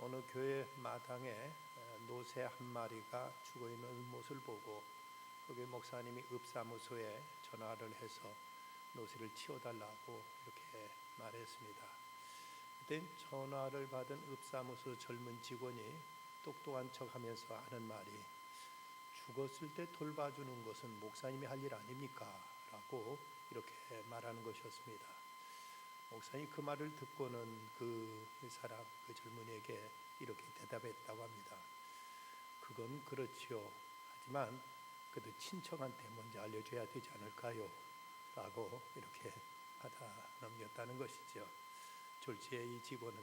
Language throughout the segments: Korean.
어느 교회 마당에 노새 한 마리가 죽어 있는 모습을 보고 거기 목사님이 읍사무소에 전화를 해서 노새를 치워달라고 이렇게 말했습니다. 그때 전화를 받은 읍사무소 젊은 직원이 똑똑한 척하면서 하는 말이, 죽었을 때 돌봐주는 것은 목사님이 할 일 아닙니까? 라고 이렇게 말하는 것이었습니다. 목사님이 그 말을 듣고는 그 사람, 그 젊은이에게 이렇게 대답했다고 합니다. 그건 그렇지요. 하지만 그래도 친척한테 먼저 알려줘야 되지 않을까요? 라고 이렇게 받아 넘겼다는 것이죠. 졸지에 이 직원은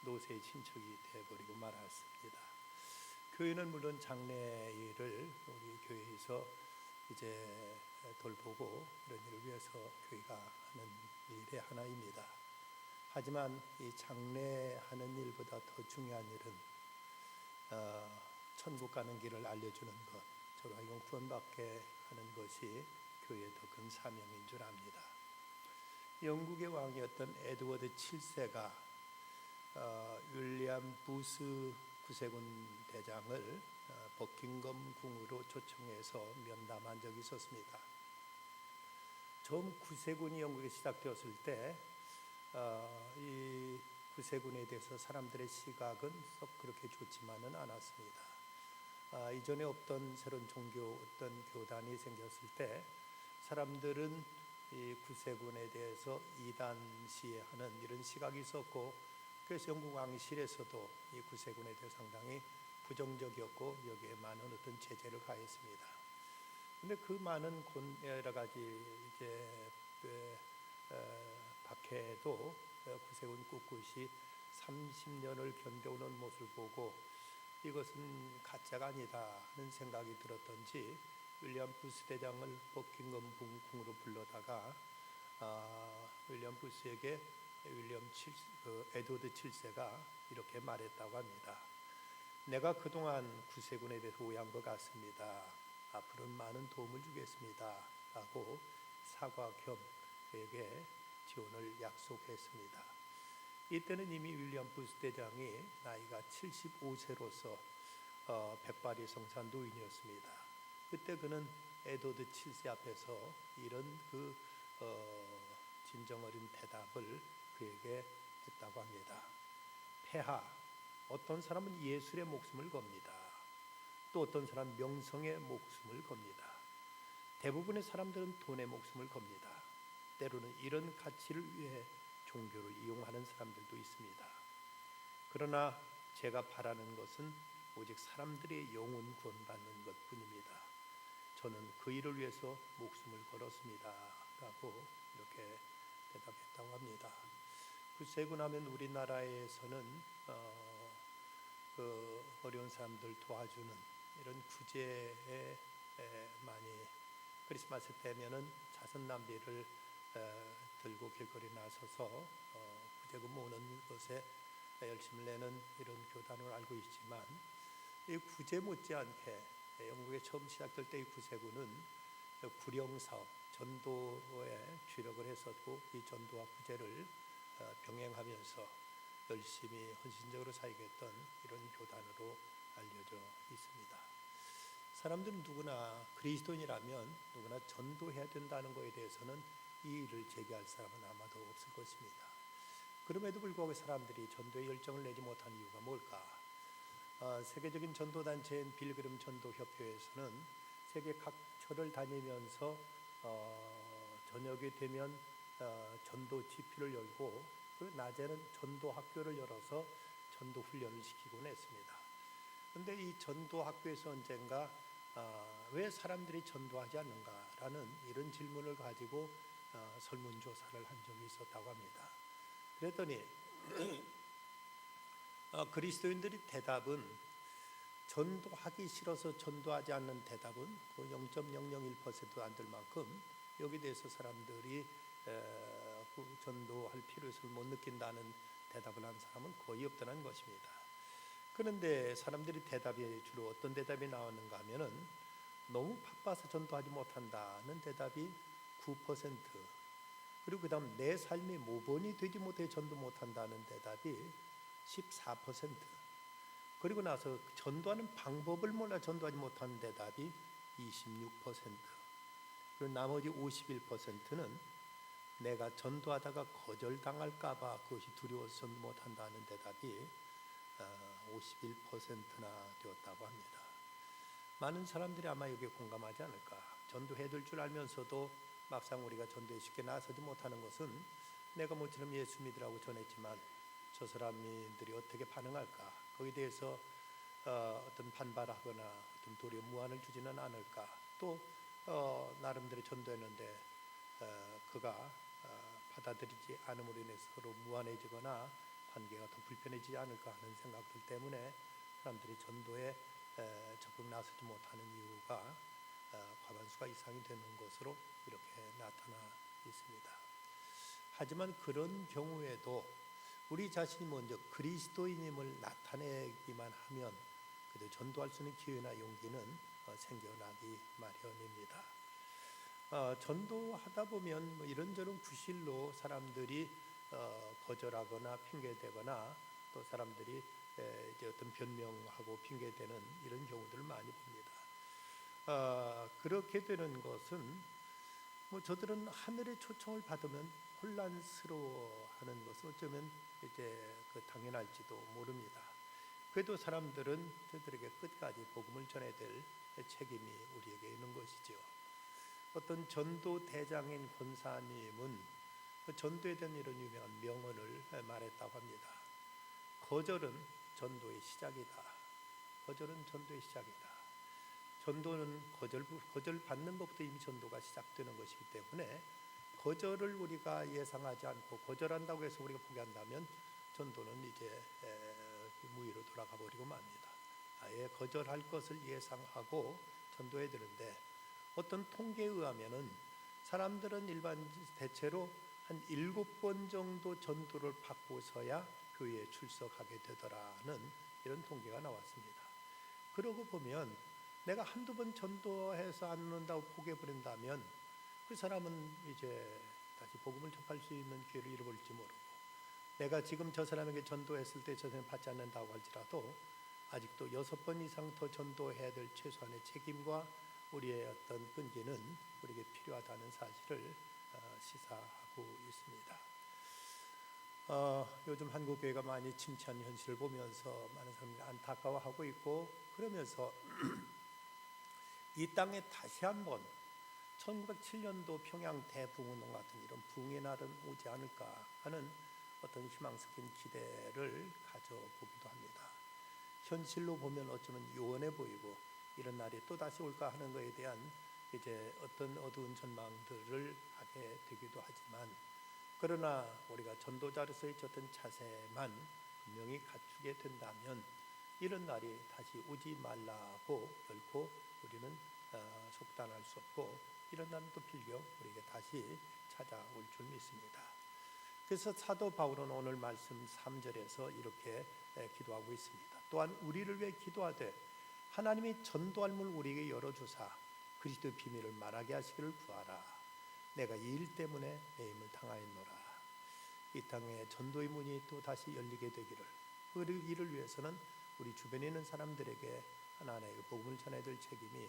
노새의 친척이 되어버리고 말았습니다. 교회는 물론 장례일을 우리 교회에서 이제 돌보고 이런 일을 위해서 교회가 하는 일의 하나입니다. 하지만 이 장례하는 일보다 더 중요한 일은 천국 가는 길을 알려주는 것, 저로 하여금 구원받게 하는 것이 교회의 더 큰 사명인 줄 압니다. 영국의 왕이었던 에드워드 7세가 윌리엄 부스 구세군 대장을 버킹엄 궁으로 초청해서 면담한 적이 있었습니다. 처음 구세군이 영국에 시작되었을 때 이 구세군에 대해서 사람들의 시각은 썩 그렇게 좋지만은 않았습니다. 이전에 없던 새로운 종교 어떤 교단이 생겼을 때 사람들은 이 구세군에 대해서 이단시하는 이런 시각이 있었고, 그래서 영국 왕실에서도 이 구세군에 대해 상당히 부정적이었고 여기에 많은 어떤 제재를 가했습니다. 그런데 그 많은 여러 가지 이제 박해도 구세군 꿋꿋이 30년을 견뎌오는 모습을 보고 이것은 가짜가 아니다는 생각이 들었던지 윌리엄 부스 대장을 버킹엄 궁으로 불러다가 윌리엄 부스에게 에드워드 7세가 이렇게 말했다고 합니다. 내가 그동안 구세군에 대해서 오해한 것 같습니다. 앞으로는 많은 도움을 주겠습니다. 라고 사과 겸 그에게 지원을 약속했습니다. 이때는 이미 윌리엄 부스 대장이 나이가 75세로서 백발이 성산 노인이었습니다. 그때 그는 에드워드 7세 앞에서 이런 진정 어린 대답을 그에게 했다고 합니다. 폐하, 어떤 사람은 예술의 목숨을 겁니다. 또 어떤 사람은 명성의 목숨을 겁니다. 대부분의 사람들은 돈의 목숨을 겁니다. 때로는 이런 가치를 위해 종교를 이용하는 사람들도 있습니다. 그러나 제가 바라는 것은 오직 사람들의 영혼 구원받는 것뿐입니다. 저는 그 일을 위해서 목숨을 걸었습니다. 라고 이렇게 대답했다고 합니다. 구세군 하면 우리나라에서는 어려운 사람들 도와주는 이런 구제에 많이, 크리스마스 때면은 자선 낭비를 들고 길거리 나서서 구제금 모으는 것에 열심을 내는 이런 교단을 알고 있지만, 이 구제 못지않게 영국에 처음 시작될 때 이 구세군은 구령사업, 전도에 주력을 했었고 이 전도와 구제를 병행하면서 열심히 헌신적으로 사역했던 이런 교단으로 알려져 있습니다. 사람들은 누구나 그리스도인이라면 누구나 전도해야 된다는 것에 대해서는 이의를 제기할 사람은 아마도 없을 것입니다. 그럼에도 불구하고 사람들이 전도에 열정을 내지 못한 이유가 뭘까? 세계적인 전도단체인 빌그림 전도협회에서는 세계 각 처를 다니면서 저녁이 되면 전도 집회를 열고 그 낮에는 전도 학교를 열어서 전도 훈련을 시키곤 했습니다. 그런데 이 전도 학교에서 언젠가 왜 사람들이 전도하지 않는가라는 이런 질문을 가지고 설문조사를 한 적이 있었다고 합니다. 그랬더니 그리스도인들이 대답은, 전도하기 싫어서 전도하지 않는 대답은 그 0.001%도 안 될 만큼 여기에 대해서 사람들이 전도할 필요성을 못 느낀다는 대답을 한 사람은 거의 없다는 것입니다. 그런데 사람들이 대답이 주로 어떤 대답이 나오는가 하면은 너무 바빠서 전도하지 못한다는 대답이 9%, 그리고 그 다음 내 삶이 모범이 되지 못해 전도 못한다는 대답이 14%, 그리고 나서 전도하는 방법을 몰라 전도하지 못하는 대답이 26%. 그리고 나머지 51%는 내가 전도하다가 거절당할까 봐 그것이 두려워서 못한다는 대답이 51%나 되었다고 합니다. 많은 사람들이 아마 여기에 공감하지 않을까. 전도해야 될 줄 알면서도 막상 우리가 전도에 쉽게 나서지 못하는 것은 내가 모처럼 예수 믿으라고 전했지만 저 사람들이 어떻게 반응할까, 거기에 대해서 어떤 반발하거나 어떤 도리어 무안을 주지는 않을까, 또 나름대로 전도했는데 그가 받아들이지 않음으로 인해서 서로 무안해지거나 관계가 더 불편해지지 않을까 하는 생각들 때문에 사람들이 전도에 적극 나서지 못하는 이유가 과반수가 이상이 되는 것으로 이렇게 나타나 있습니다. 하지만 그런 경우에도 우리 자신이 먼저 그리스도인임을 나타내기만 하면 그래도 전도할 수 있는 기회나 용기는 생겨나기 마련입니다. 전도하다 보면 뭐 이런저런 구실로 사람들이 거절하거나 핑계대거나 또 사람들이 이제 어떤 변명하고 핑계대는 이런 경우들을 많이 봅니다. 그렇게 되는 것은 뭐 저들은 하늘의 초청을 받으면 혼란스러워하는 것은 어쩌면 이제 당연할지도 모릅니다. 그래도 사람들은 저들에게 끝까지 복음을 전해야 될 책임이 우리에게 있는 것이죠. 어떤 전도 대장인 권사님은 전도에 대한 이런 유명한 명언을 말했다고 합니다. 거절은 전도의 시작이다. 거절은 전도의 시작이다. 전도는 거절 받는 것부터 이미 전도가 시작되는 것이기 때문에 거절을 우리가 예상하지 않고 거절한다고 해서 우리가 포기한다면 전도는 이제 무의로 돌아가 버리고 맙니다. 아예 거절할 것을 예상하고 전도해야 되는데 어떤 통계에 의하면은 사람들은 대체로 한 7번 정도 전도를 받고서야 교회에 출석하게 되더라는 이런 통계가 나왔습니다. 그러고 보면 내가 한두 번 전도해서 안 온다고 포기해버린다면 그 사람은 이제 다시 복음을 접할 수 있는 기회를 잃어버릴지 모르고, 내가 지금 저 사람에게 전도했을 때 저 사람이 받지 않는다고 할지라도 아직도 6번 이상 더 전도해야 될 최소한의 책임과 우리의 어떤 끈기는 우리에게 필요하다는 사실을 시사하고 있습니다. 요즘 한국 교회가 많이 침체한 현실을 보면서 많은 사람들이 안타까워하고 있고, 그러면서 이 땅에 다시 한번 1907년도 평양 대붕운동 같은 이런 붕의 날은 오지 않을까 하는 어떤 희망 섞인 기대를 가져보기도 합니다. 현실로 보면 어쩌면 요원해 보이고 이런 날이 또 다시 올까 하는 것에 대한 이제 어떤 어두운 전망들을 하게 되기도 하지만, 그러나 우리가 전도자로서의 어떤 자세만 분명히 갖추게 된다면 이런 날이 다시 오지 말라고 결코 우리는 속단할 수 없고, 이런 날은 또 필경 우리에게 다시 찾아올 줄 믿습니다. 그래서 사도 바울은 오늘 말씀 3절에서 이렇게 기도하고 있습니다. 또한 우리를 위해 기도하되 하나님이 전도할 문을 우리에게 열어주사 그리스도의 비밀을 말하게 하시기를 구하라. 내가 이 일 때문에 매임을 당하였노라. 이 땅에 전도의 문이 또 다시 열리게 되기를, 그 일을 위해서는 우리 주변에 있는 사람들에게 하나님의 복음을 전해야 될 책임이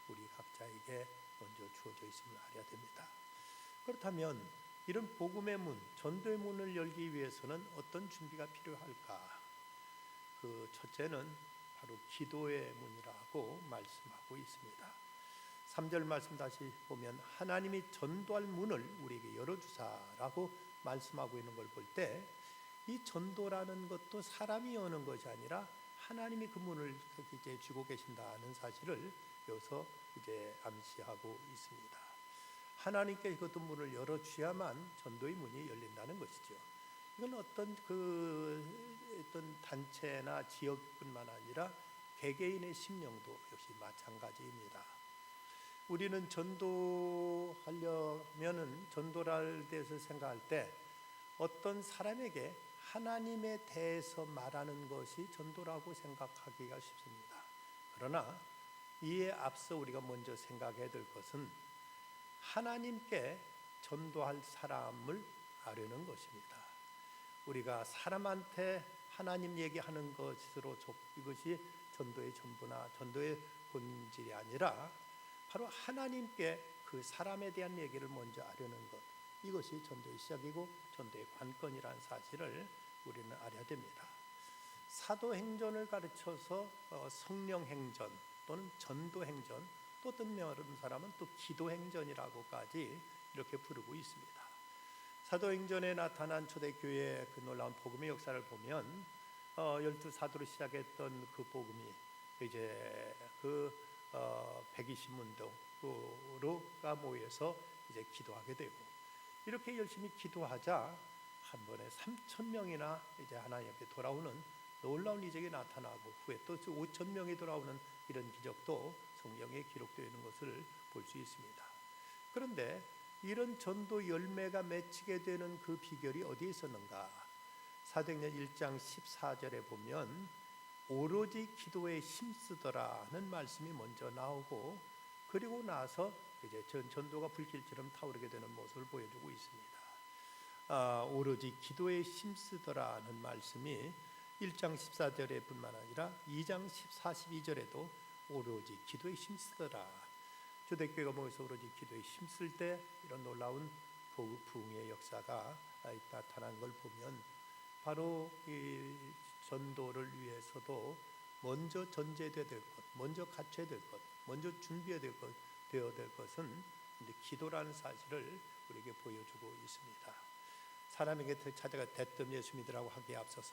우리 각자에게 먼저 주어져 있음을 알아야 됩니다. 그렇다면 이런 복음의 문, 전도의 문을 열기 위해서는 어떤 준비가 필요할까? 그 첫째는 바로 기도의 문이라고 말씀하고 있습니다. 3절 말씀 다시 보면 하나님이 전도할 문을 우리에게 열어주사라고 말씀하고 있는 걸 볼 때, 이 전도라는 것도 사람이 여는 것이 아니라 하나님이 그 문을 이제 쥐고 계신다는 사실을 여기서 이제 암시하고 있습니다. 하나님께 그 문을 열어주야만 전도의 문이 열린다는 것이죠. 이건 어떤 단체나 지역뿐만 아니라 개개인의 심령도 역시 마찬가지입니다. 우리는 전도하려면은 전도를 대해서 생각할 때 어떤 사람에게 하나님에 대해서 말하는 것이 전도라고 생각하기가 쉽습니다. 그러나 이에 앞서 우리가 먼저 생각해야 될 것은 하나님께 전도할 사람을 아려는 것입니다. 우리가 사람한테 하나님 얘기하는 것으로 이것이 전도의 전부나 전도의 본질이 아니라 바로 하나님께 그 사람에 대한 얘기를 먼저 아려는 것, 이것이 전도의 시작이고 전도의 관건이라는 사실을 우리는 알아야 됩니다. 사도행전을 가르쳐서 성령행전 또는 전도행전, 또 어떤 사람은 또 기도행전이라고까지 이렇게 부르고 있습니다. 사도행전에 나타난 초대교회의 그 놀라운 복음의 역사를 보면 12사도로 시작했던 그 복음이 이제 그 120문도가 모여서 이제 기도하게 되고, 이렇게 열심히 기도하자 한 번에 3,000명이나 이제 하나님께 돌아오는 놀라운 이적이 나타나고, 후에 또 5,000명이 돌아오는 이런 기적도 성경에 기록되어 있는 것을 볼 수 있습니다. 그런데 이런 전도 열매가 맺히게 되는 그 비결이 어디에 있었는가? 사도행전 1장 14절에 보면 오로지 기도에 힘쓰더라는 말씀이 먼저 나오고, 그리고 나서 이제 전도가 불길처럼 타오르게 되는 모습을 보여주고 있습니다. 오로지 기도에 힘쓰더라는 말씀이 1장 14절에 뿐만 아니라 2장 42절에도 오로지 기도에 힘쓰더라. 초대교회가 모여서 오로지 기도에 힘쓸 때 이런 놀라운 부흥의 역사가 나타난 걸 보면, 바로 이 전도를 위해서도 먼저 전제되어야 될 것, 먼저 갖춰야 될 것, 먼저 준비해야 될 것, 되어야 될 것은 이제 기도라는 사실을 우리에게 보여주고 있습니다. 사람에게 찾아가 대뜸 예수 믿으라고 하기에 앞서서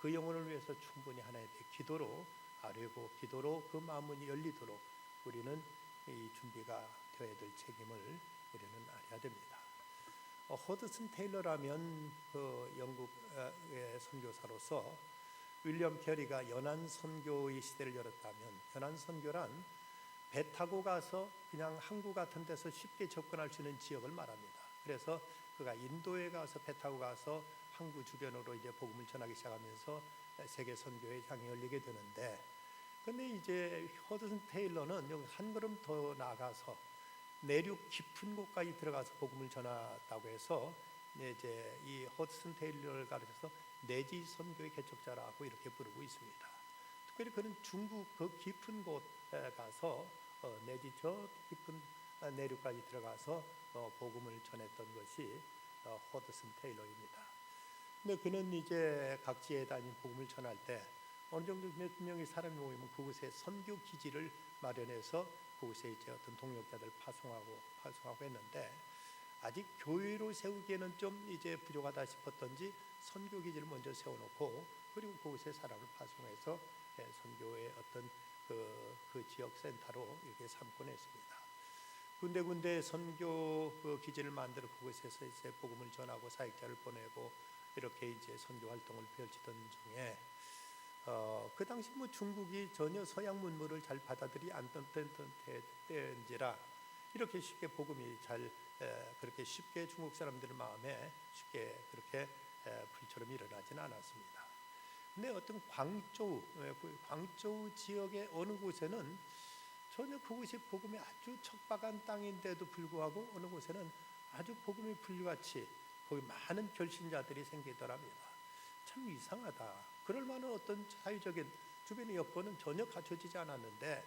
그 영혼을 위해서 충분히 하나님의 기도로 아뢰고, 기도로 그 마음문이 열리도록 우리는 이 준비가 되어야 될 책임을 우리는 알아야 됩니다. 허드슨 테일러라면 그 영국의 선교사로서 윌리엄 캐리가 연안 선교의 시대를 열었다면, 연안 선교란 배 타고 가서 그냥 항구 같은 데서 쉽게 접근할 수 있는 지역을 말합니다. 그래서 그가 인도에 가서 배 타고 가서 항구 주변으로 이제 복음을 전하기 시작하면서 세계 선교의 향이 열리게 되는데, 근데 이제 허드슨 테일러는 여기 한 걸음 더 나가서 내륙 깊은 곳까지 들어가서 복음을 전하다고 해서 이제 이 허드슨 테일러를 가르쳐서 내지 선교의 개척자라고 이렇게 부르고 있습니다. 특별히 그는 중국 그 깊은 곳에 가서 내지 저 깊은 내륙까지 들어가서 복음을 전했던 것이 허드슨 테일러입니다. 근데 그는 이제 각지에 다닌 복음을 전할 때 어느 정도 몇 명의 사람이 모이면 그곳에 선교 기지를 마련해서 그곳에 이제 어떤 동역자들 파송하고 했는데, 아직 교회로 세우기에는 좀 이제 부족하다 싶었던지 선교 기지를 먼저 세워놓고, 그리고 그곳에 사람을 파송해서 선교의 어떤 그 지역 센터로 이렇게 삼곤 했습니다. 군데군데 선교 그 기지를 만들어 그곳에서 이제 복음을 전하고 사역자를 보내고 이렇게 이제 선교 활동을 펼치던 중에 그 당시 뭐 중국이 전혀 서양 문물을 잘 받아들이지 않던 때인지라 이렇게 쉽게 복음이 잘 그렇게 쉽게 중국 사람들 마음에 쉽게 그렇게 불처럼 일어나지는 않았습니다. 근데 어떤 광저우 지역의 어느 곳에는 전혀 그곳이 복음이 아주 척박한 땅인데도 불구하고 어느 곳에는 아주 복음이 불같이 거기 많은 결신자들이 생기더랍니다. 참 이상하다. 그럴 만한 어떤 사회적인 주변의 여건은 전혀 갖춰지지 않았는데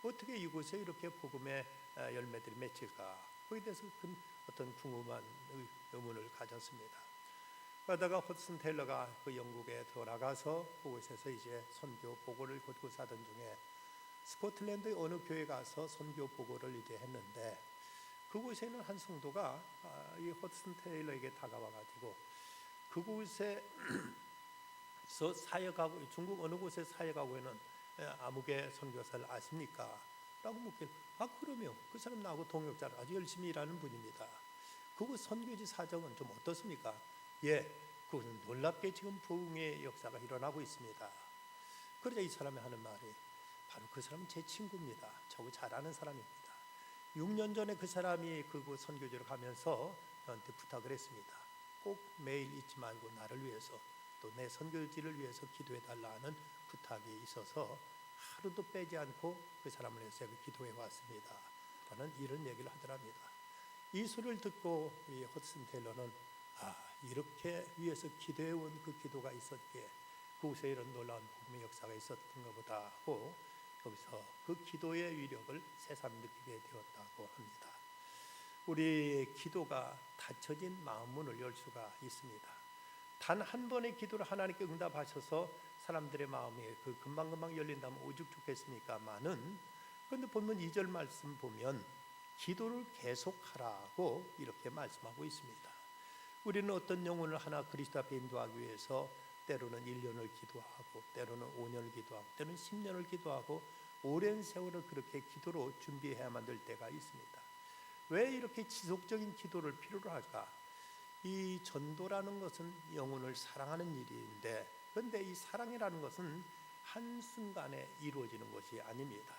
어떻게 이곳에 이렇게 복음의 열매들이 맺힐까? 거기에 대해서 큰 어떤 궁금한 의문을 가졌습니다. 그러다가 허드슨 테일러가 그 영국에 돌아가서 그곳에서 이제 선교 보고를 곳곳 하던 중에 스코틀랜드의 어느 교회 가서 선교 보고를 이제 했는데, 그곳에는 한 성도가 이 허드슨 테일러에게 다가와가지고 그곳에서 사역하고 중국 어느 곳에 사역하고 있는 아무개 선교사를 아십니까? 라고 묻길, 그러면 그 사람 나하고 동역자로 아주 열심히 일하는 분입니다. 그곳 선교지 사정은 좀 어떻습니까? 예, 그것은 놀랍게 지금 부흥의 역사가 일어나고 있습니다. 그러자 이 사람이 하는 말이, 바로 그 사람은 제 친구입니다. 저거 잘 아는 사람입니다. 6년 전에 그 사람이 그곳 선교지로 가면서 저한테 부탁을 했습니다. 꼭 매일 잊지 말고 나를 위해서 또 내 선교지를 위해서 기도해 달라는 부탁이 있어서 하루도 빼지 않고 그 사람을 위해서 기도해 왔습니다. 라는 이런 얘기를 하더랍니다. 이 소리를 듣고 이 허드슨 테일러는 이렇게 위에서 기도해 온 그 기도가 있었기에 그곳에 이런 놀라운 복음의 역사가 있었던 것보다 하고 여기서 그 기도의 위력을 새삼 느끼게 되었다고 합니다. 우리 기도가 닫혀진 마음 문을 열 수가 있습니다. 단 한 번의 기도를 하나님께 응답하셔서 사람들의 마음이 그 금방금방 열린다면 오죽 좋겠습니까마는, 그런데 본문 2절 말씀 보면 기도를 계속하라고 이렇게 말씀하고 있습니다. 우리는 어떤 영혼을 하나 그리스도 앞에 인도하기 위해서 때로는 1년을 기도하고 때로는 5년을 기도하고 때로는 10년을 기도하고 오랜 세월을 그렇게 기도로 준비해야만 될 때가 있습니다. 왜 이렇게 지속적인 기도를 필요로 할까? 이 전도라는 것은 영혼을 사랑하는 일인데, 그런데 이 사랑이라는 것은 한순간에 이루어지는 것이 아닙니다.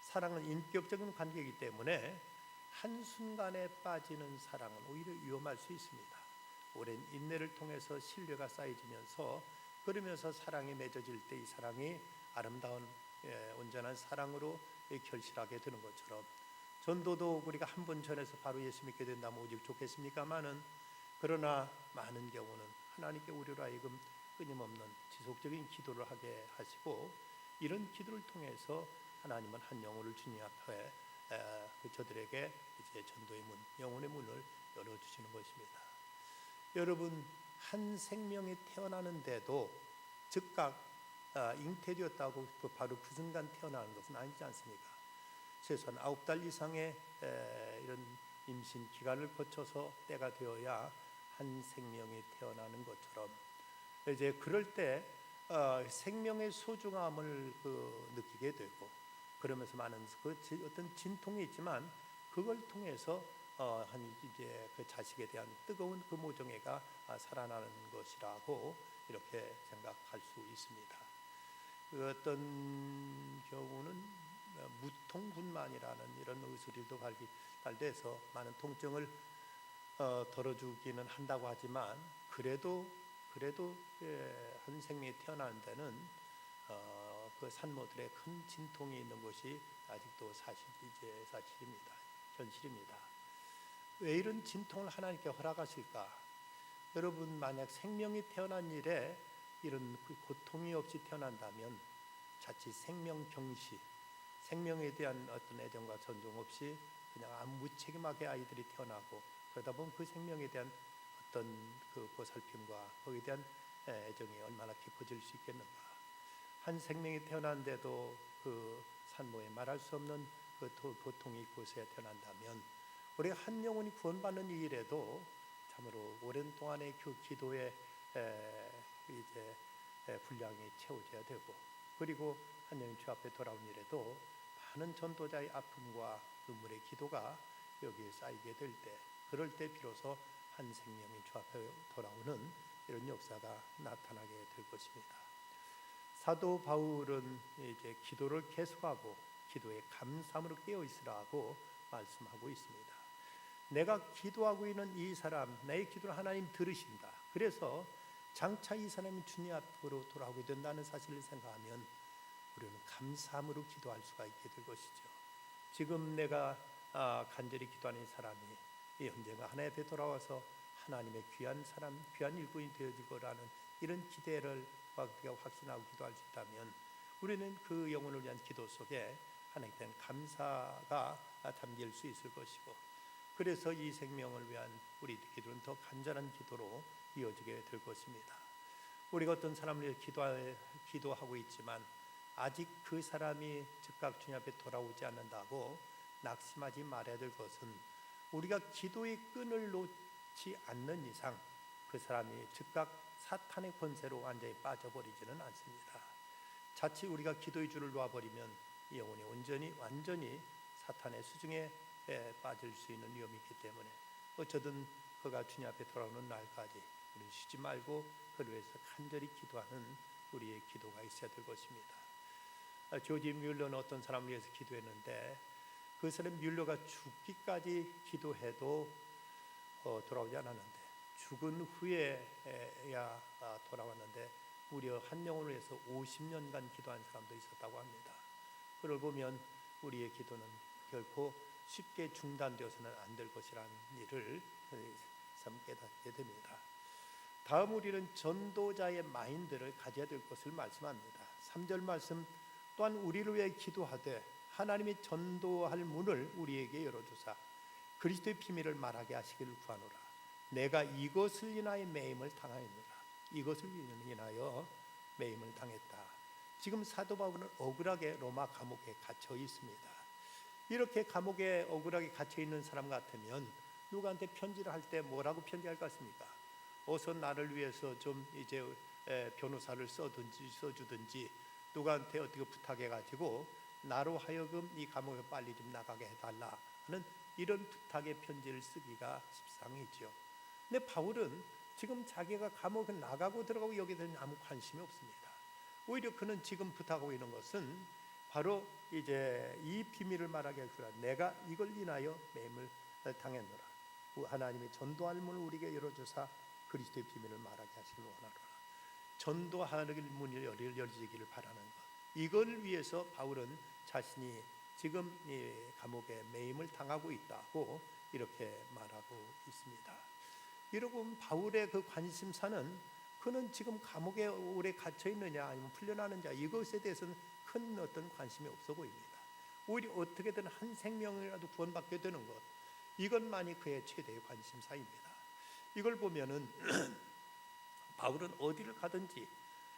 사랑은 인격적인 관계이기 때문에 한순간에 빠지는 사랑은 오히려 위험할 수 있습니다. 오랜 인내를 통해서 신뢰가 쌓여지면서, 그러면서 사랑이 맺어질 때 이 사랑이 아름다운 온전한 사랑으로 결실하게 되는 것처럼, 전도도 우리가 한 번 전해서 바로 예수 믿게 된다면 오직 좋겠습니까마는, 그러나 많은 경우는 하나님께 우리로 하여금 끊임없는 지속적인 기도를 하게 하시고, 이런 기도를 통해서 하나님은 한 영혼을 주님 앞에 저들에게 이제 전도의 문, 영혼의 문을 열어주시는 것입니다. 여러분, 한 생명이 태어나는데도 즉각 잉태되었다고 바로 그 순간 태어나는 것은 아니지 않습니까? 최소한 9달 이상의 이런 임신 기간을 거쳐서 때가 되어야 한 생명이 태어나는 것처럼, 이제 그럴 때 생명의 소중함을 느끼게 되고, 그러면서 많은 어떤 진통이 있지만 그걸 통해서 이제 그 자식에 대한 뜨거운 그 모종애가 살아나는 것이라고 이렇게 생각할 수 있습니다. 어떤 경우는 무통분만이라는 이런 의술일도 발달돼서 많은 통증을 덜어주기는 한다고 하지만, 그래도 한 생명이 태어나는 데는 그 산모들의 큰 진통이 있는 것이 아직도 사실입니다. 현실입니다. 왜 이런 진통을 하나님께 허락하실까? 여러분, 만약 생명이 태어난 일에 이런 고통이 없이 태어난다면 자칫 생명경시, 생명에 대한 어떤 애정과 존중 없이 그냥 아무 무책임하게 아이들이 태어나고, 그러다 보면 그 생명에 대한 어떤 그 보살핌과 거기에 대한 애정이 얼마나 깊어질 수 있겠는가. 한 생명이 태어났는데도 그 산모에 말할 수 없는 그 고통이 있고서야 태어난다면, 우리가 한 영혼이 구원받는 이 일에도 참으로 오랜 동안의 그 기도의 이제 분량이 채워져야 되고, 그리고 한 영혼 주 앞에 돌아온 일에도 많은 전도자의 아픔과 눈물의 기도가 여기에 쌓이게 될 때, 그럴 때 비로소 한 생명이 주 앞에 돌아오는 이런 역사가 나타나게 될 것입니다. 사도 바울은 이제 기도를 계속하고 기도에 감사함으로 깨어 있으라고 말씀하고 있습니다. 내가 기도하고 있는 이 사람, 나의 기도를 하나님 들으신다. 그래서 장차 이 사람이 주님 앞으로 돌아오게 된다는 사실을 생각하면 우리는 감사함으로 기도할 수가 있게 될 것이죠. 지금 내가 간절히 기도하는 사람이 언젠가 하나님 앞에 돌아와서 하나님의 귀한 사람, 귀한 일꾼이 되어질 거라는 이런 기대를 확신하고 기도할 수 있다면, 우리는 그 영혼을 위한 기도 속에 하나님께 대한 감사가 담길 수 있을 것이고, 그래서 이 생명을 위한 우리 기도는 더 간절한 기도로 이어지게 될 것입니다. 우리가 어떤 사람을 위해 기도하고 있지만 아직 그 사람이 즉각 주님 앞에 돌아오지 않는다고 낙심하지 말아야 될 것은, 우리가 기도의 끈을 놓지 않는 이상 그 사람이 즉각 사탄의 권세로 완전히 빠져버리지는 않습니다. 자칫 우리가 기도의 줄을 놓아버리면 이 영혼이 완전히 사탄의 수중에 빠질 수 있는 위험이 있기 때문에, 어쩌든 그가 주님 앞에 돌아오는 날까지 우리는 쉬지 말고 그를 위해서 간절히 기도하는 우리의 기도가 있어야 될 것입니다. 조지 뮬러는 어떤 사람을 위해서 기도했는데, 그 사람 뮬러가 죽기까지 기도해도 돌아오지 않았는데, 죽은 후에야 돌아왔는데, 무려 한 영혼을 위해서 50년간 기도한 사람도 있었다고 합니다. 그걸 보면 우리의 기도는 결코 쉽게 중단되어서는 안 될 것이라는 일을 깨닫게 됩니다. 다음 우리는 전도자의 마인드를 가져야 될 것을 말씀합니다. 3절 말씀, 또한 우리를 위해 기도하되 하나님이 전도할 문을 우리에게 열어주사 그리스도의 비밀을 말하게 하시기를 구하노라. 내가 이것을 인하여 매임을 당하였노라. 이것을 인하여 매임을 당했다. 지금 사도 바울은 억울하게 로마 감옥에 갇혀 있습니다. 이렇게 감옥에 억울하게 갇혀 있는 사람 같으면 누구한테 편지를 할 때 뭐라고 편지할 것 같습니까? 어서 나를 위해서 좀 이제 변호사를 써주든지 누구한테 어떻게 부탁해가지고 나로 하여금 이 감옥에 빨리 좀 나가게 해달라 하는 이런 부탁의 편지를 쓰기가 십상이죠. 근데 바울은 지금 자기가 감옥에 나가고 들어가고 여기에 대해서 아무 관심이 없습니다. 오히려 그는 지금 부탁하고 있는 것은 바로 이제 이 비밀을 말하게 하라. 내가 이걸 인하여 매임을 당했노라. 하나님이 전도할 문을 우리에게 열어주사 그리스도의 비밀을 말하게 하시길 원하노라. 전도하는 문이 열리기를 바라는 것, 이걸 위해서 바울은 자신이 지금 이 감옥에 매임을 당하고 있다고 이렇게 말하고 있습니다. 여러분, 바울의 그 관심사는 그는 지금 감옥에 오래 갇혀 있느냐 아니면 풀려나느냐 이것에 대해서는 큰 어떤 관심이 없어 보입니다. 오히려 어떻게든 한 생명이라도 구원받게 되는 것, 이것만이 그의 최대의 관심사입니다. 이걸 보면은 바울은 어디를 가든지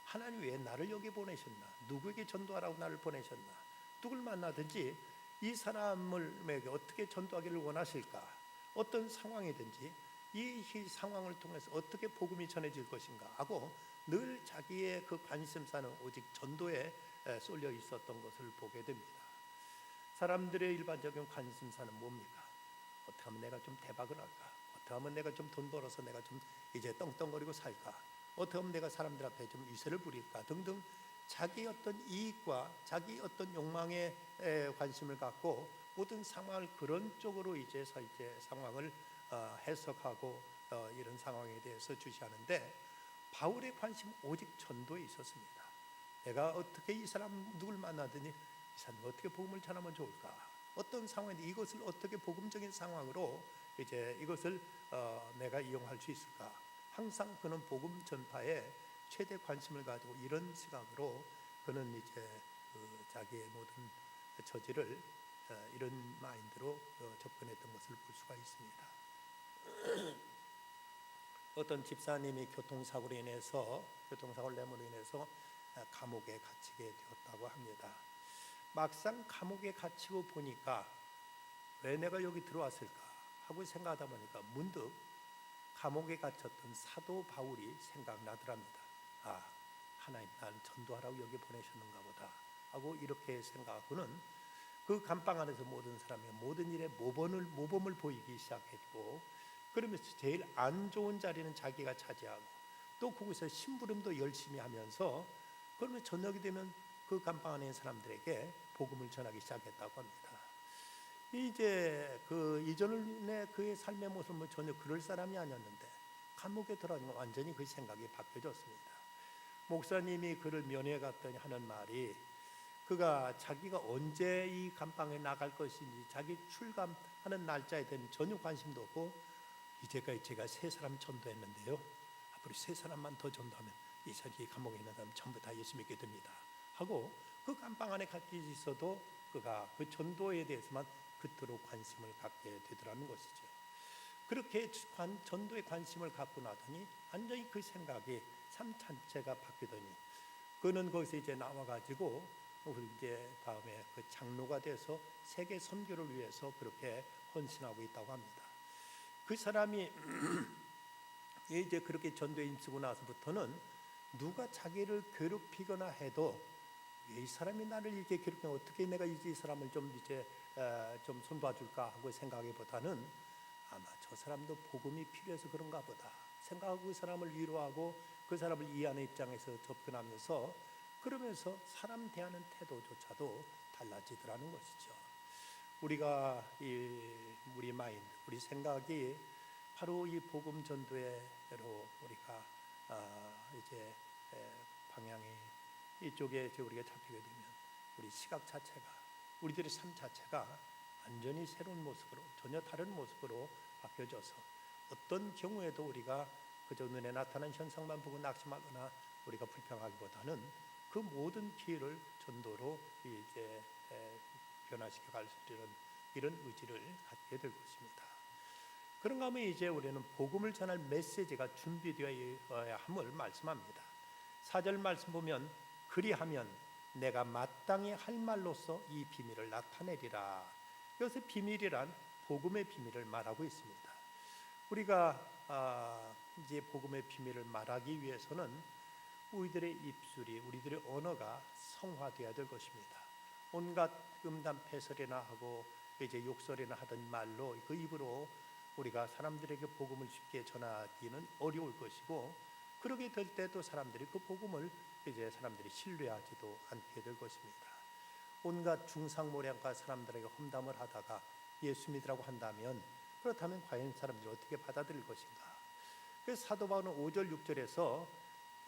하나님 왜 나를 여기 보내셨나, 누구에게 전도하라고 나를 보내셨나, 누굴 만나든지 이 사람을 어떻게 전도하기를 원하실까, 어떤 상황이든지 이 상황을 통해서 어떻게 복음이 전해질 것인가 하고 늘 자기의 그 관심사는 오직 전도에 쏠려 있었던 것을 보게 됩니다. 사람들의 일반적인 관심사는 뭡니까? 어떻게 하면 내가 좀 대박을 할까? 어떻게 하면 내가 좀 돈 벌어서 내가 좀 이제 떵떵거리고 살까? 어떻게 하면 내가 사람들 앞에 좀 위세를 부릴까? 등등 자기 어떤 이익과 자기 어떤 욕망에 관심을 갖고 모든 상황을 그런 쪽으로 이제 상황을 해석하고 이런 상황에 대해서 주시하는데, 바울의 관심은 오직 전도에 있었습니다. 내가 어떻게 이 사람 누굴 만나더니 이 사람 어떻게 복음을 전하면 좋을까? 어떤 상황인데 이것을 어떻게 복음적인 상황으로 이제 이것을 내가 이용할 수 있을까? 항상 그는 복음 전파에 최대 관심을 가지고 이런 시각으로 그는 이제 자기의 모든 처지를 이런 마인드로 접근했던 것을 볼 수가 있습니다. 어떤 집사님이 교통사고로 인해서 감옥에 갇히게 되었다고 합니다. 막상 감옥에 갇히고 보니까 왜 내가 여기 들어왔을까 하고 생각하다 보니까 문득 감옥에 갇혔던 사도 바울이 생각나더랍니다. 아, 하나님 나를 전도하라고 여기 보내셨는가 보다 하고 이렇게 생각하고는 그 감방 안에서 모든 사람이 모든 일에 모범을 보이기 시작했고, 그러면서 제일 안 좋은 자리는 자기가 차지하고 또 거기서 심부름도 열심히 하면서 그러면 저녁이 되면 그 감방 안에 있는 사람들에게 복음을 전하기 시작했다고 합니다. 이제 그 이전에 그의 삶의 모습은 전혀 그럴 사람이 아니었는데 감옥에 들어가면 완전히 그 생각이 바뀌어졌습니다. 목사님이 그를 면회 갔더니 하는 말이, 그가 자기가 언제 이 감방에 나갈 것인지 자기 출감하는 날짜에 대한 전혀 관심도 없고, 이제까지 제가 3사람 전도했는데요, 앞으로 3사람만 더 전도하면 이 감옥에 있는 사람 전부 다 예수 믿게 됩니다 하고 그 감방 안에 갇혀 있어도 그가 그 전도에 대해서만 그토록 관심을 갖게 되더라는 것이죠. 그렇게 전도에 관심을 갖고 나더니 완전히 그 생각이 삶 자체가 바뀌더니 그는 거기서 이제 나와가지고 이제 다음에 그 장로가 돼서 세계 선교를 위해서 그렇게 헌신하고 있다고 합니다. 그 사람이 이제 그렇게 전도에 힘쓰고 나서부터는 누가 자기를 괴롭히거나 해도 이 사람이 나를 이렇게 괴롭히면 어떻게 내가 이 사람을 좀 이제 좀 손봐줄까 하고 생각하기보다는 아마 저 사람도 복음이 필요해서 그런가 보다 생각하고 그 사람을 위로하고 그 사람을 이해하는 입장에서 접근하면서 그러면서 사람 대하는 태도조차도 달라지더라는 것이죠. 우리가 우리 마인드, 우리 생각이 바로 이 복음 전도회로 우리가 이제 방향이 이쪽에 우리가 잡히게 되면 우리 시각 자체가, 우리들의 삶 자체가 완전히 새로운 모습으로, 전혀 다른 모습으로 바뀌어져서 어떤 경우에도 우리가 그저 눈에 나타난 현상만 보고 낙심하거나 우리가 불평하기보다는 그 모든 기회를 전도로 이제 변화시켜 갈 수 있는 이런 의지를 갖게 될 것입니다. 그런가 하면 이제 우리는 복음을 전할 메시지가 준비되어야 함을 말씀합니다. 4절 말씀 보면 그리하면 내가 마땅히 할 말로써 이 비밀을 나타내리라. 여기서 비밀이란 복음의 비밀을 말하고 있습니다. 우리가 이제 복음의 비밀을 말하기 위해서는 우리들의 입술이, 우리들의 언어가 성화되어야 될 것입니다. 온갖 음담패설이나 하고 이제 욕설이나 하던 말로 그 입으로 우리가 사람들에게 복음을 쉽게 전하기는 어려울 것이고, 그러게 될 때도 사람들이 그 복음을 이제 사람들이 신뢰하지도 않게 될 것입니다. 온갖 중상모략과 사람들에게 험담을 하다가 예수 믿으라고 한다면, 그렇다면 과연 사람들이 어떻게 받아들일 것인가? 그래서 사도 바울은 5절 6절에서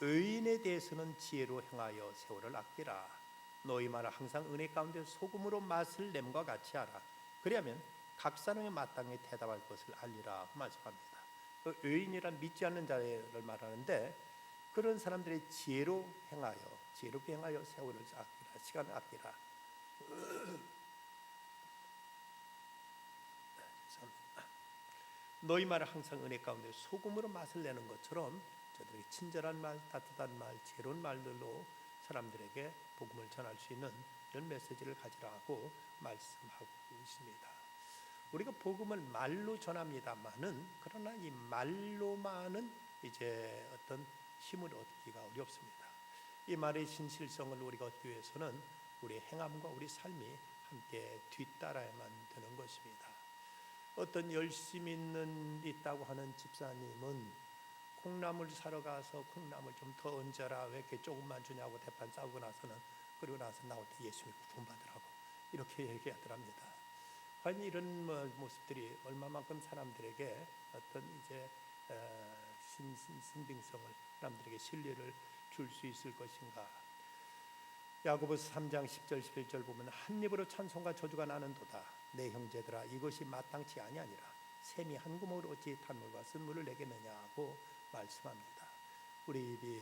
의인에 대해서는 지혜로 행하여 세월을 아끼라. 너희 말을 항상 은혜 가운데 소금으로 맛을 냄과 같이 하라. 그리하면 각 사람에 마땅히 대답할 것을 알리라 말씀합니다. 의인이란 믿지 않는 자를 말하는데, 그런 사람들의 지혜롭게 행하여 세월을 아끼라, 시간을 아끼라. 너희 말을 항상 은혜 가운데 소금으로 맛을 내는 것처럼 저들에게 친절한 말, 따뜻한 말, 지혜로운 말들로 사람들에게 복음을 전할 수 있는 이런 메시지를 가지라고 말씀하고 있습니다. 우리가 복음을 말로 전합니다만은, 그러나 이 말로만은 이제 어떤 힘을 얻기가 어렵습니다. 이 말의 진실성을 우리가 얻기 위해서는 우리의 행함과 우리 삶이 함께 뒤따라야만 되는 것입니다. 어떤 열심 있다고 하는 집사님은 콩나물 사러 가서 콩나물 좀 더 얹어라, 왜 이렇게 조금만 주냐고 대판 싸우고 나서는, 그리고 나서 나올 때 예수 믿고 구원받으라고 이렇게 얘기하더랍니다. 과연 이런 모습들이 얼마만큼 사람들에게 어떤 이제 신빙성을, 사람들에게 신뢰를 줄 수 있을 것인가? 야고보서 3장 10절 11절 보면 한 입으로 찬송과 저주가 나는도다. 내 형제들아, 이것이 마땅치 아니하니라. 샘이 한 구멍으로 어찌 탄물과 쓴물을 내겠느냐고 말씀합니다. 우리 입이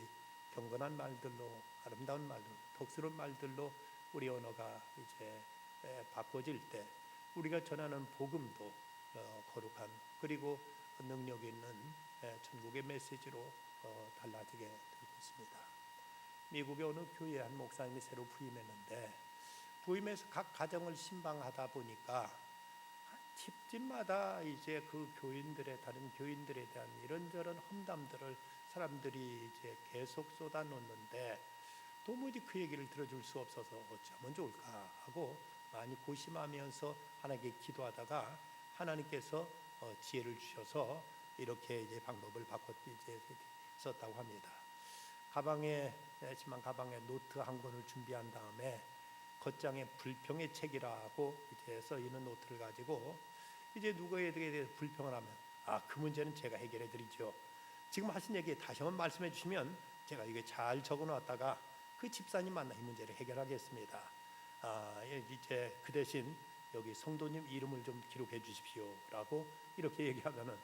경건한 말들로, 아름다운 말들로, 덕스러운 말들로 우리 언어가 이제 바꿔질 때 우리가 전하는 복음도 거룩한, 그리고 능력 있는 천국의 메시지로 달라지게 될 것입니다. 미국의 어느 교회에 한 목사님이 새로 부임했는데, 부임해서 각 가정을 신방하다 보니까 집집마다 이제 그 교인들의, 다른 교인들에 대한 이런저런 험담들을 사람들이 이제 계속 쏟아놓는데, 도무지 그 얘기를 들어줄 수 없어서 어쩌면 좋을까 하고 많이 고심하면서 하나님께 기도하다가 하나님께서 지혜를 주셔서 이렇게 이제 방법을 바꿔 이제 썼다고 합니다. 가방에 노트 한 권을 준비한 다음에 겉장에 불평의 책이라고 이제 써 있는 노트를 가지고 이제 누구에게 대해서 불평을 하면, 그 문제는 제가 해결해 드리죠. 지금 하신 얘기 다시 한번 말씀해 주시면 제가 이게 잘 적어 놨다가 그 집사님 만나 이 문제를 해결하겠습니다. 이제 그 대신 여기 성도님 이름을 좀 기록해 주십시오라고 이렇게 얘기하면은,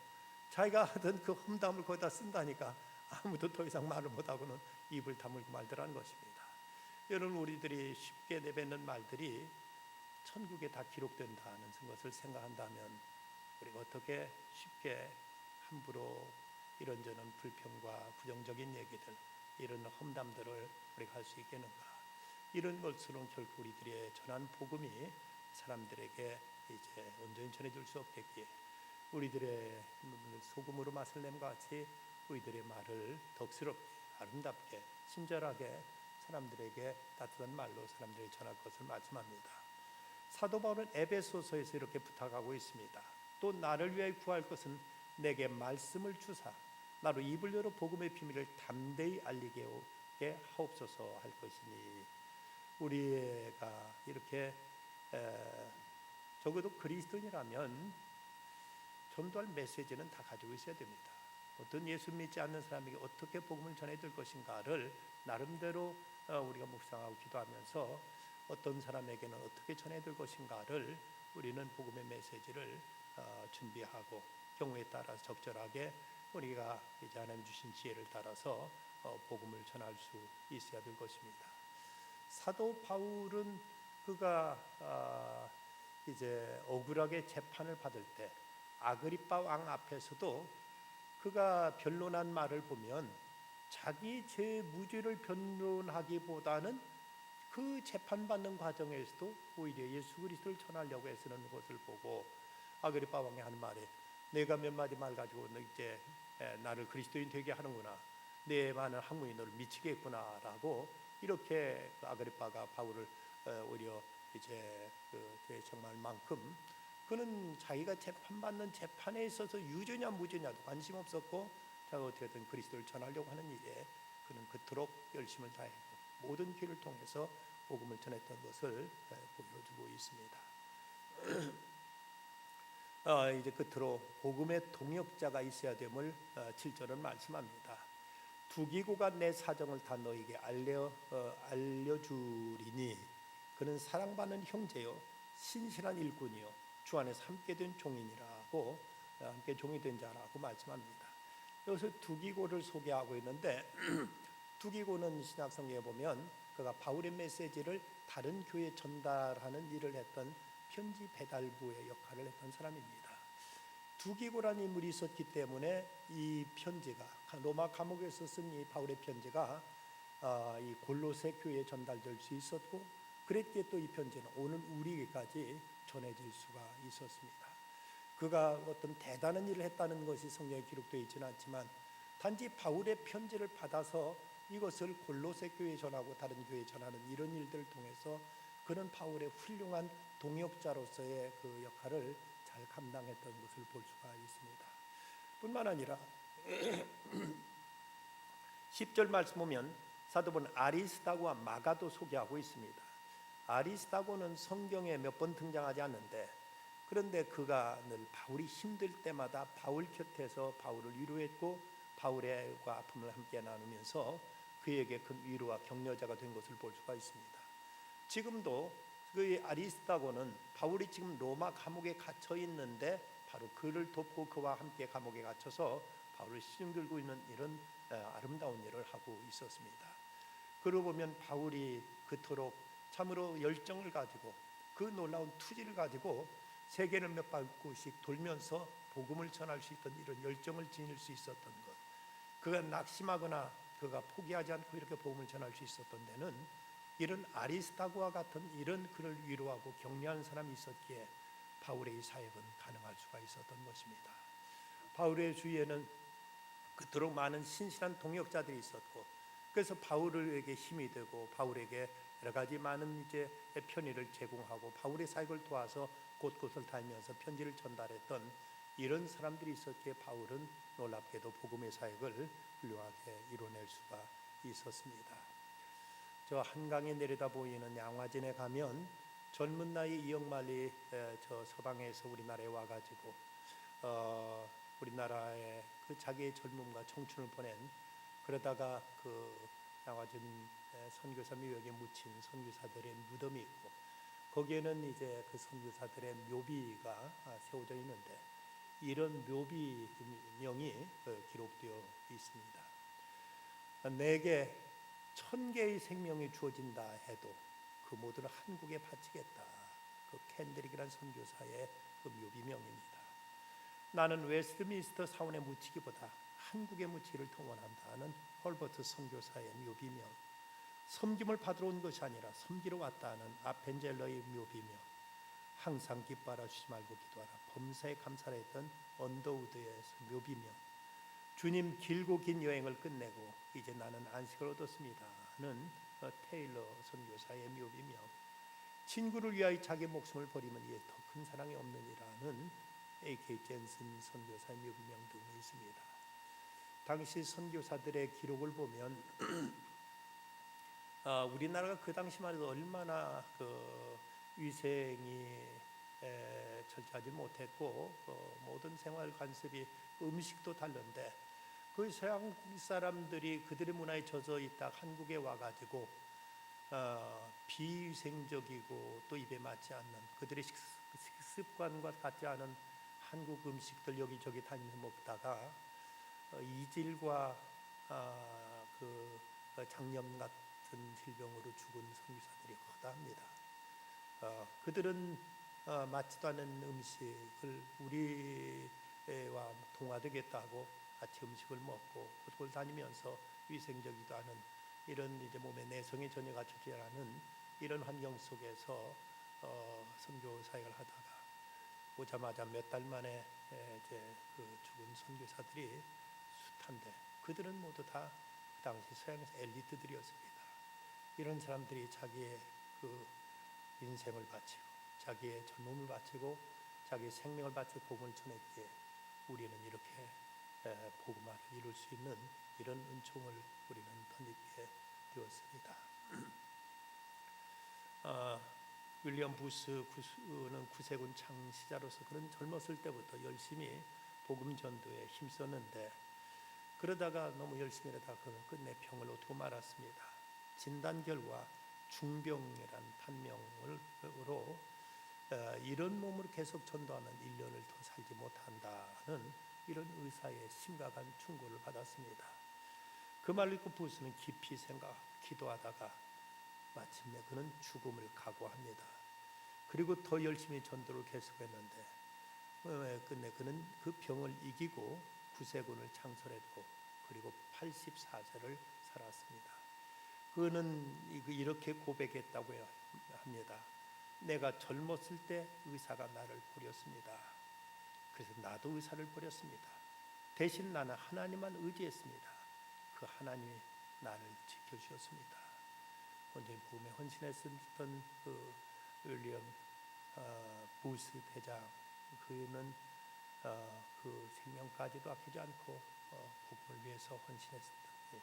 자기가 하던 그 험담을 거기다 쓴다니까 아무도 더 이상 말을 못하고는 입을 다물고 말더라는 것입니다. 여러분, 우리들이 쉽게 내뱉는 말들이 천국에 다 기록된다는 것을 생각한다면, 우리가 어떻게 쉽게 함부로 이런저런 불평과 부정적인 얘기들, 이런 험담들을 우리가 할 수 있겠는가? 이런 것으로는 결코 우리들의 전한 복음이 사람들에게 이제 온전히 전해줄 수 없겠기에, 우리들의 소금으로 맛을 냄과 같이 우리들의 말을 덕스럽게, 아름답게, 친절하게 사람들에게 따뜻한 말로 사람들에게 전할 것을 말씀합니다. 사도 바울은 에베소서에서 이렇게 부탁하고 있습니다. 또 나를 위하여 구할 것은 내게 말씀을 주사 나로 입을 열어 복음의 비밀을 담대히 알리게 하옵소서 할 것이니, 우리가 이렇게 적어도 그리스도인이라면 전도할 메시지는 다 가지고 있어야 됩니다. 어떤 예수 믿지 않는 사람에게 어떻게 복음을 전해줄 것인가를 나름대로 우리가 묵상하고 기도하면서, 어떤 사람에게는 어떻게 전해줄 것인가를 우리는 복음의 메시지를 준비하고 경우에 따라 적절하게 우리가 이제 하나님 주신 지혜를 따라서 복음을 전할 수 있어야 될 것입니다. 사도 바울은 그가 이제 억울하게 재판을 받을 때 아그리빠 왕 앞에서도 그가 변론한 말을 보면 자기 제 무죄를 변론하기보다는 그 재판받는 과정에서도 오히려 예수 그리스도를 전하려고 애쓰는 것을 보고 아그리빠 왕이 하는 말에 내가 몇 마디 말 가지고 너 이제 나를 그리스도인 되게 하는구나, 내 많은 학문이 너를 미치겠구나라고 이렇게 아그리빠가 바울을 오히려 이제 정말만큼 그는 자기가 재판받는 재판에 있어서 유죄냐 무죄냐도 관심 없었고 자가 어떻게든 그리스도를 전하려고 하는 일에 그는 그토록 열심을 다했고 모든 길을 통해서 복음을 전했던 것을 보여주고 있습니다. 이제 끝으로 복음의 동역자가 있어야 됨을 7절은 말씀합니다. 두기고가 내 사정을 다 너에게 알려주리니 그는 사랑받는 형제요 신실한 일꾼이요 주 안에서 함께 된 종인이라고 함께 종이 된 자라고 말씀합니다. 여기서 두기고를 소개하고 있는데 두기고는 신약성경에 보면 그가 바울의 메시지를 다른 교회에 전달하는 일을 했던 편지 배달부의 역할을 했던 사람입니다. 두기고라는 인물이 있었기 때문에 이 편지가 로마 감옥에서 쓴 이 바울의 편지가 이 골로새 교회에 전달될 수 있었고 그랬기에 또 이 편지는 오늘 우리에게까지 전해질 수가 있었습니다. 그가 어떤 대단한 일을 했다는 것이 성경에 기록되어 있지는 않지만 단지 바울의 편지를 받아서 이것을 골로새 교회에 전하고 다른 교회에 전하는 이런 일들을 통해서 그는 바울의 훌륭한 동역자로서의 그 역할을 잘 감당했던 것을 볼 수가 있습니다. 뿐만 아니라 10절 말씀 보면 사도분 아리스다고와 마가도 소개하고 있습니다. 아리스다고는 성경에 몇 번 등장하지 않는데 그런데 그가 늘 바울이 힘들 때마다 바울 곁에서 바울을 위로했고 바울의 아픔을 함께 나누면서 그에게 큰 위로와 격려자가 된 것을 볼 수가 있습니다. 지금도 그 아리스다고는 바울이 지금 로마 감옥에 갇혀 있는데 바로 그를 돕고 그와 함께 감옥에 갇혀서 바울을 시중들고 있는 이런 아름다운 일을 하고 있었습니다. 그러고 보면 바울이 그토록 참으로 열정을 가지고 그 놀라운 투지를 가지고 세계를 몇 바퀴씩 돌면서 복음을 전할 수 있던 이런 열정을 지닐 수 있었던 것, 그가 낙심하거나 그가 포기하지 않고 이렇게 복음을 전할 수 있었던 데는 이런 아리스다고와 같은 이런 그를 위로하고 격려하는 사람이 있었기에 바울의 이 사역은 가능할 수가 있었던 것입니다. 바울의 주위에는 그토록 많은 신실한 동역자들이 있었고 그래서 바울에게 힘이 되고 바울에게 여러 가지 많은 이제 편의를 제공하고 바울의 사역을 도와서 곳곳을 다니면서 편지를 전달했던 이런 사람들이 있었기에 바울은 놀랍게도 복음의 사역을 훌륭하게 이뤄낼 수가 있었습니다. 저 한강에 내려다 보이는 양화진에 가면 젊은 나이 이영만리 저 서방에서 우리나라에 와가지고 우리나라에 그 자기의 젊음과 청춘을 보낸 그러다가 그 양화진 선교사 묘역에 묻힌 선교사들의 무덤이 있고 거기에는 이제 그 선교사들의 묘비가 세워져 있는데 이런 묘비명이 기록되어 있습니다. 내게 1000개의 생명이 주어진다 해도 그 모두를 한국에 바치겠다. 그 캔드릭이라는 선교사의 그 묘비명입니다. 나는 웨스트민스터 사원에 묻히기보다 한국에 묻히기를 더 원한다는 헐버트 선교사의 묘비명, 섬김을 받으러 온 것이 아니라 섬기러 왔다는 아펜젤러의 묘비명, 항상 기뻐하라 쉬지 말고 기도하라 범사에 감사를 했던 언더우드의 묘비명, 주님 길고 긴 여행을 끝내고 이제 나는 안식을 얻었습니다는 테일러 선교사의 묘비명, 친구를 위하여 자기 목숨을 버리면 이에 더 큰 사랑이 없느니라는 A.K. 젠슨 선교사의 묘비명 등이 있습니다. 당시 선교사들의 기록을 보면 우리나라가 그 당시만 해도 얼마나 그 위생이 철저하지 못했고 모든 생활 관습이 음식도 다른데 그 서양 사람들이 그들의 문화에 젖어 있다 한국에 와가지고 비위생적이고 또 입에 맞지 않는 그들의 식습관과 같지 않은 한국 음식들 여기저기 다니면서 먹다가 이질과 장염 같은 질병으로 죽은 선교사들이 허다합니다. 그들은 맞지도 않은 음식을 우리와 동화되겠다고 아침 음식을 먹고 곳곳 다니면서 위생적이지도 않은 이런 이제 몸에 내성이 전혀 갖추지 않은 이런 환경 속에서 선교 사역을 하다가 오자마자 몇 달 만에 이제 그 죽은 선교사들이 숱한데 그들은 모두 다 그 당시 서양에서 엘리트들이었습니다. 이런 사람들이 자기의 그 인생을 바치고 자기의 젊음을 바치고 자기의 생명을 바치고 복음을 전했기에 우리는 이렇게 복음화를 이룰 수 있는 이런 은총을 우리는 덧입게 되었습니다. 윌리엄 부스는 구세군 창시자로서 그런 젊었을 때부터 열심히 복음 전도에 힘썼는데 그러다가 너무 열심히 하다가 끝내 병을 얻고 말았습니다. 진단 결과 중병이란 판명으로 이런 몸으로 계속 전도하면 1년을 더 살지 못한다는 이런 의사의 심각한 충고를 받았습니다. 그 말을 듣고 부스는 깊이 기도하다가 마침내 그는 죽음을 각오합니다. 그리고 더 열심히 전도를 계속했는데 끝내 그는 그 병을 이기고 구세군을 창설했고 그리고 84세를 살았습니다. 그는 이렇게 고백했다고 합니다. 내가 젊었을 때 의사가 나를 버렸습니다. 그래서 나도 의사를 버렸습니다. 대신 나는 하나님만 의지했습니다. 그 하나님이 나를 지켜주셨습니다. 온전히 복음에 헌신했었던 그 윌리엄 부스 대장 그는 그 생명까지도 아끼지 않고 복음을 위해서 헌신했었더니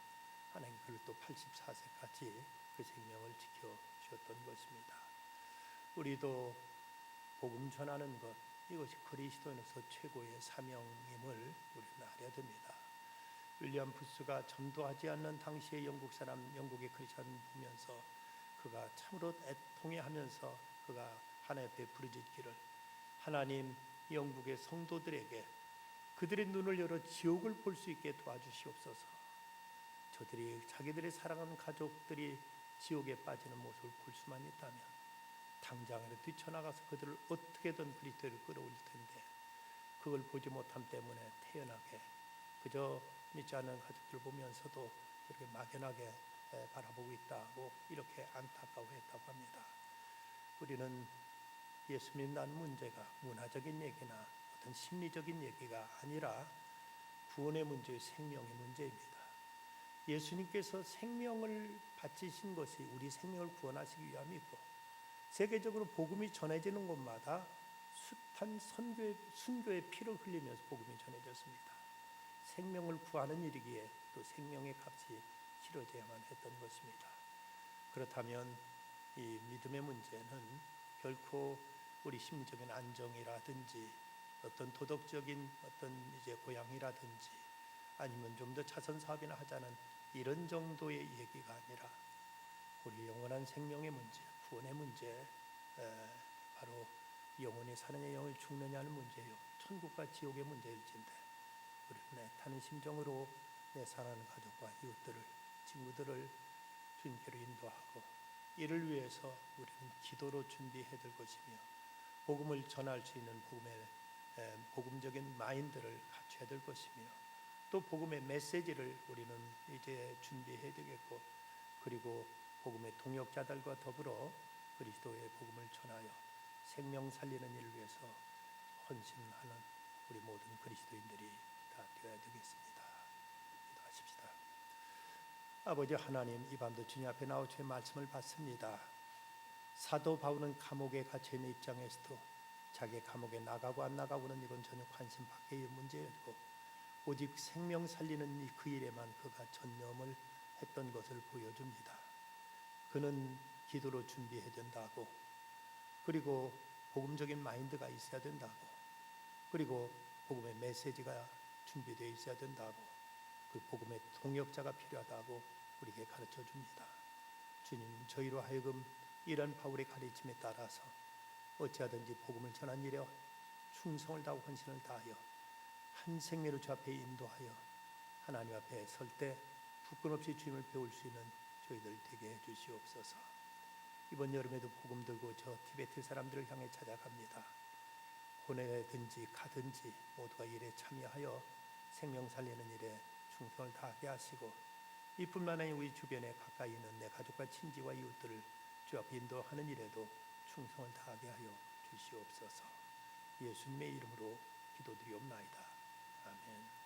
하나님 그를 또 84세까지 그 생명을 지켜주셨던 것입니다. 우리도 복음 전하는 것 이것이 그리스도인으로서 최고의 사명임을 우리는 알아야 됩니다. 윌리엄 부스가 전도하지 않는 당시의 영국 사람, 영국의 크리스천 보면서 그가 참으로 애통해하면서 그가 하나님 앞에 부르짖기를 하나님 영국의 성도들에게 그들의 눈을 열어 지옥을 볼 수 있게 도와주시옵소서. 저들이 자기들의 사랑하는 가족들이 지옥에 빠지는 모습을 볼 수만 있다면 당장으로 뛰쳐나가서 그들을 어떻게든 그리스도를 끌어올릴 텐데 그걸 보지 못함 때문에 태연하게 그저 믿지 않는 가족들 보면서도 이렇게 막연하게 바라보고 있다고 이렇게 안타까워했다고 합니다. 우리는 예수 믿는다는 문제가 문화적인 얘기나 어떤 심리적인 얘기가 아니라 구원의 문제의 생명의 문제입니다. 예수님께서 생명을 바치신 것이 우리 생명을 구원하시기 위함이고 세계적으로 복음이 전해지는 곳마다 숱한 순교의 피를 흘리면서 복음이 전해졌습니다. 생명을 구하는 일이기에 또 생명의 값이 치러져야만 했던 것입니다. 그렇다면 이 믿음의 문제는 결코 우리 심리적인 안정이라든지 어떤 도덕적인 어떤 이제 고향이라든지 아니면 좀 더 자선 사업이나 하자는 이런 정도의 얘기가 아니라 우리 영원한 생명의 문제, 구원의 문제, 바로 영원히 사느냐 영원히 죽느냐는 문제요. 천국과 지옥의 문제일진데 우리는 애타는 심정으로 내 사랑하는 가족과 이웃들을, 친구들을 주님께로 인도하고 이를 위해서 우리는 기도로 준비해야 될 것이며 복음을 전할 수 있는 복음적인 마인드를 갖춰야 될 것이며 또 복음의 메시지를 우리는 이제 준비해야 되겠고 그리고 복음의 동역자들과 더불어 그리스도의 복음을 전하여 생명 살리는 일을 위해서 헌신하는 우리 모든 그리스도인들이 다 되어야 되겠습니다. 기도하십시다. 아버지 하나님, 이 밤도 주님 앞에 나와 주의 말씀을 받습니다. 사도 바울은 감옥에 갇혀 있는 입장에서도 자기 감옥에 나가고 안 나가고는 이건 전혀 관심 밖의 문제였고 오직 생명 살리는 그 일에만 그가 전념을 했던 것을 보여줍니다. 그는 기도로 준비해야 된다고, 그리고 복음적인 마인드가 있어야 된다고, 그리고 복음의 메시지가 준비되어 있어야 된다고, 그 복음의 동역자가 필요하다고 우리에게 가르쳐 줍니다. 주님, 저희로 하여금 이런 바울의 가르침에 따라서 어찌하든지 복음을 전한 일에 충성을 다하고 헌신을 다하여 한 생명을 주 앞에 인도하여 하나님 앞에 설 때 굳건 없이 주님을 배울 수 있는 저희들 되게 해주시옵소서. 이번 여름에도 복음 들고 저 티베트 사람들을 향해 찾아갑니다. 고뇌든지 가든지 모두가 일에 참여하여 생명 살리는 일에 충성을 다하게 하시고, 이뿐만 아니라 우리 주변에 가까이 있는 내 가족과 친지와 이웃들을 주 앞에 인도하는 일에도 충성을 다하게 하여 주시옵소서. 예수님의 이름으로 기도드리옵나이다. 아멘.